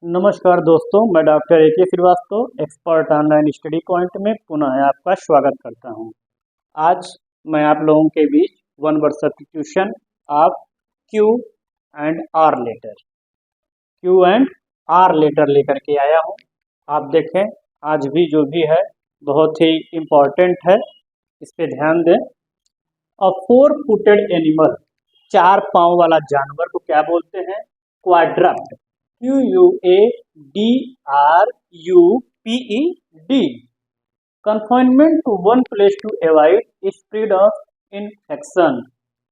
नमस्कार दोस्तों, मैं doctor A K. Srivastava expert online study point में पुनः आपका स्वागत करता हूं। आज मैं आप लोगों के बीच one word substitution of Q and R letter लेकर के आया हूं। आप देखें, आज भी जो भी है बहुत ही इम्पोर्टेंट है, इस पे ध्यान दें। अ फोर फुटेड एनिमल, चार पांव वाला जानवर को क्या बोलते हैं? Quadruped. QUADRUPED। Confinement to one place to avoid spread of infection.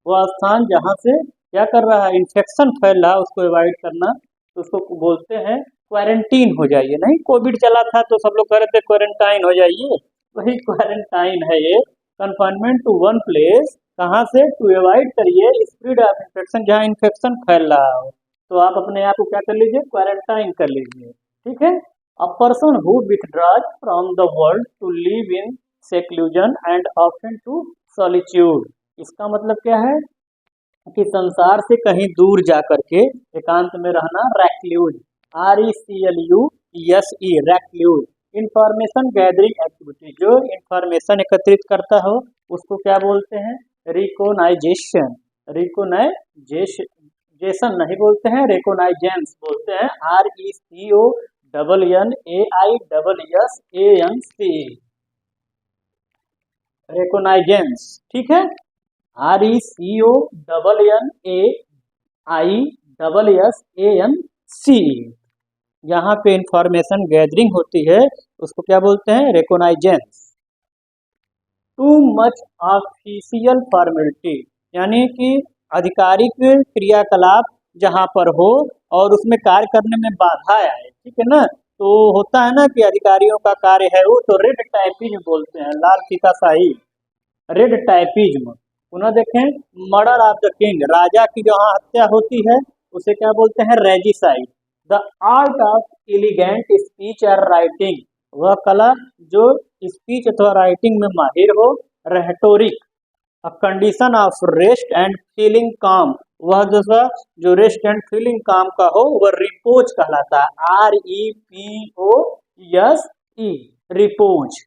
वह स्थान जहाँ से क्या कर रहा है, इन्फेक्शन फैल रहा है, उसको अवॉइड करना, तो उसको बोलते हैं क्वारंटीन हो जाइए। नहीं, कोविड चला था तो सब लोग कह रहे थे क्वारंटाइन हो जाइए, वही क्वारंटाइन है ये। कन्फाइनमेंट टू वन प्लेस, कहाँ से? टू अवॉइड करिए स्प्रेड ऑफ इन्फेक्शन, जहाँ इन्फेक्शन फैल रहा हो, तो आप अपने आप को क्या कर लीजिए? क्वारंटाइन कर लीजिए। ठीक है। A person who withdraws from the world to live in seclusion and often to solitude. इसका मतलब क्या है कि संसार से कहीं दूर जा करके एकांत में रहना, रैक्ल्यूज, RECLUSE, रैक्ल्यूज। इंफॉर्मेशन गैदरिंग एक्टिविटी, जो इंफॉर्मेशन एकत्रित करता हो उसको क्या बोलते हैं? रिकोनाइजेशन। रिकोनाइजेशन नहीं बोलते हैं, रिकोनाइजेंस बोलते हैं। RECONAISSANC, रिकोनाइजेंस। ठीक है। RECONAISSANC। यहाँ पे इंफॉर्मेशन गैदरिंग होती है, उसको क्या बोलते हैं? रिकोनाइजेंस। टू मच ऑफिशियल फॉर्मेलिटी, यानी कि आधिकारिक क्रियाकलाप जहाँ पर हो और उसमें कार्य करने में बाधा आए। ठीक है ना, तो होता है ना कि अधिकारियों का कार्य है वो, तो रेड टाइपिज्म बोलते हैं, लाल फीताशाही, रेड टाइपिज्म। पुनः देखें, मर्डर ऑफ द किंग, राजा की जहाँ हत्या होती है उसे क्या बोलते हैं? Regicide. The art of elegant speech और राइटिंग, वह कला जो स्पीच अथवा राइटिंग में माहिर हो। Rhetoric. A condition of rest and feeling काम, वह जो रेस्ट एंड फीलिंग काम का हो वह रिपोज कहलाता है। REPOSE, repose.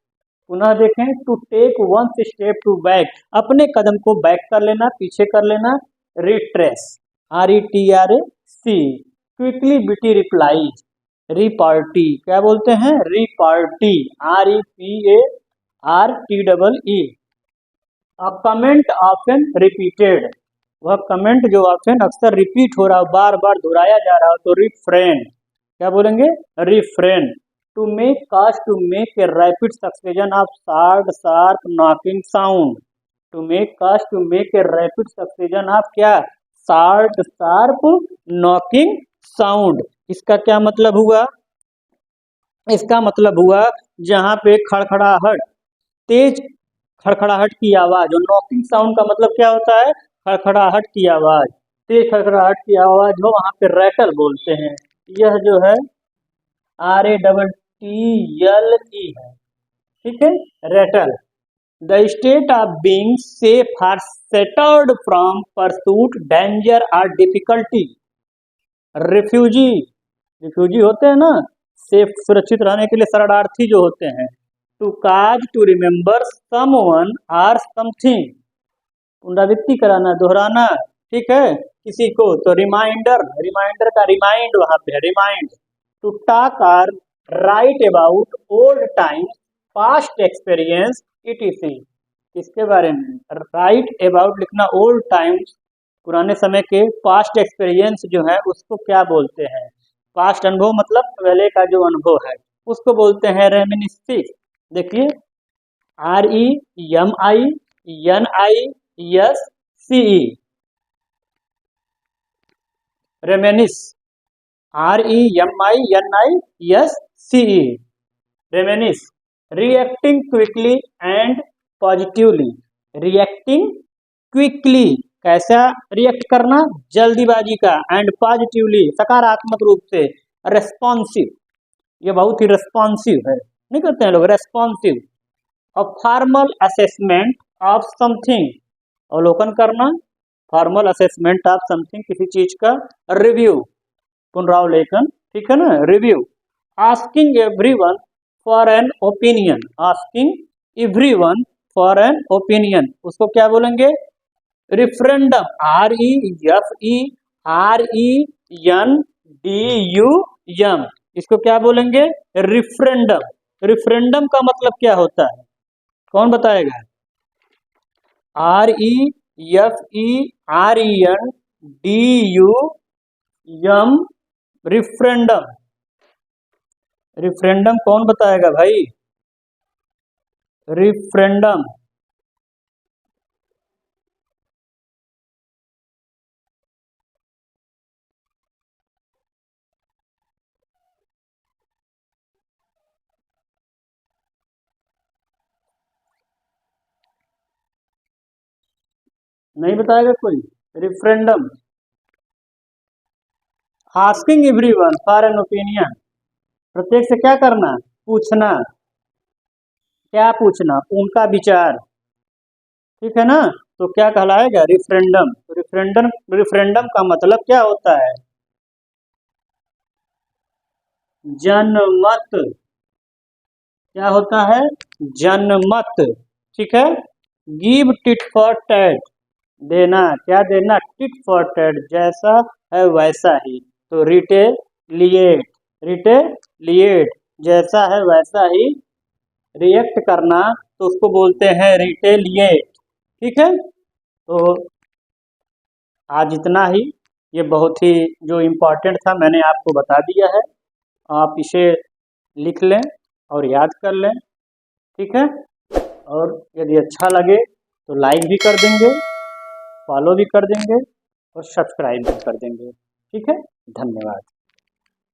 पुनः देखें, to take one step to back, अपने कदम को बैक कर लेना, पीछे कर लेना। Retrace, RETRAC। Quickly witty replies, repartee, क्या बोलते हैं? Repartee, REPARTEE। A comment often repeated, वह कमेंट जो ऑफन अक्सर रिपीट हो रहा हो, बार बार दोहराया जा रहा हो, तो रिफ्रेन, क्या बोलेंगे? Refrain. To make cast, to make a rapid succession of sharp knocking sound. To make cast, to make a rapid succession of क्या? Sharp knocking sound. इसका क्या मतलब हुआ? इसका मतलब हुआ जहाँ पे खड़खड़ाहट, तेज खड़खड़ाहट की आवाज, और नॉकिंग साउंड का मतलब क्या होता है? खड़खड़ाहट की आवाज, तेज खड़खड़ाहट की आवाज हो, वहां पे रैटल बोलते हैं। यह जो है RATTLE है। ठीक है, rattle. The state of being safe or sheltered from pursuit, danger और डिफिकल्टी। रिफ्यूजी, रिफ्यूजी होते हैं ना, सेफ, सुरक्षित रहने के लिए शरणार्थी जो होते हैं। To cause, to remember someone or something, पुनरावृत्ति कराना, दोहराना। ठीक है, किसी को, तो रिमाइंडर, रिमाइंडर का रिमाइंड वहां पे है, remind. To talk or write about old times, past experience, ETC। इसके बारे में राइट अबाउट लिखना, ओल्ड टाइम्स, पुराने समय के, पास्ट एक्सपीरियंस जो है उसको क्या बोलते हैं? पास्ट अनुभव, मतलब पहले का जो अनुभव है उसको बोलते हैं रेमिनिस्सिंग। देखिए, REMINISCE, रेमिनिस, REMINISCE, रेमिनिस। Reacting quickly and positively, reacting quickly, कैसा रिएक्ट करना? जल्दीबाजी का, एंड पॉजिटिवली, सकारात्मक रूप से। रेस्पॉन्सिव, ये बहुत ही रेस्पॉन्सिव है, नहीं करते हैं लोग, responsive. A formal assessment of something, अवलोकन करना, फॉर्मल असेसमेंट ऑफ समथिंग, किसी चीज का। रिव्यू, पुनरावलोकन। ठीक है ना, review. Asking everyone for an opinion, asking everyone for an opinion, उसको क्या बोलेंगे? रिफरेंडम, REFRENDUM, इसको क्या बोलेंगे? रिफरेंडम। रिफरेंडम का मतलब क्या होता है, कौन बताएगा? REFRENDUM, referendum. रिफरेंडम कौन बताएगा भाई? रिफरेंडम। नहीं बताएगा कोई? Referendum. Asking everyone for an opinion, प्रत्येक से क्या करना? पूछना। क्या पूछना? उनका विचार, ठीक है ना। तो क्या कहलाएगा? रिफरेंडम। रिफरेंडम, रिफरेंडम का मतलब क्या होता है? जनमत। क्या होता है? जनमत, ठीक है। गिव टिट फॉर टैट, देना। क्या देना? टिट फॉर टैट, जैसा है वैसा ही। तो रिटेलिएट, रिटेलिएट, जैसा है वैसा ही रिएक्ट करना, तो उसको बोलते हैं रिटेलिएट, ठीक है। तो आज इतना ही, ये बहुत ही जो इम्पोर्टेंट था मैंने आपको बता दिया है, आप इसे लिख लें और याद कर लें, ठीक है। और यदि अच्छा लगे तो लाइक भी कर देंगे, फॉलो भी कर देंगे और सब्सक्राइब भी कर देंगे, ठीक है। धन्यवाद।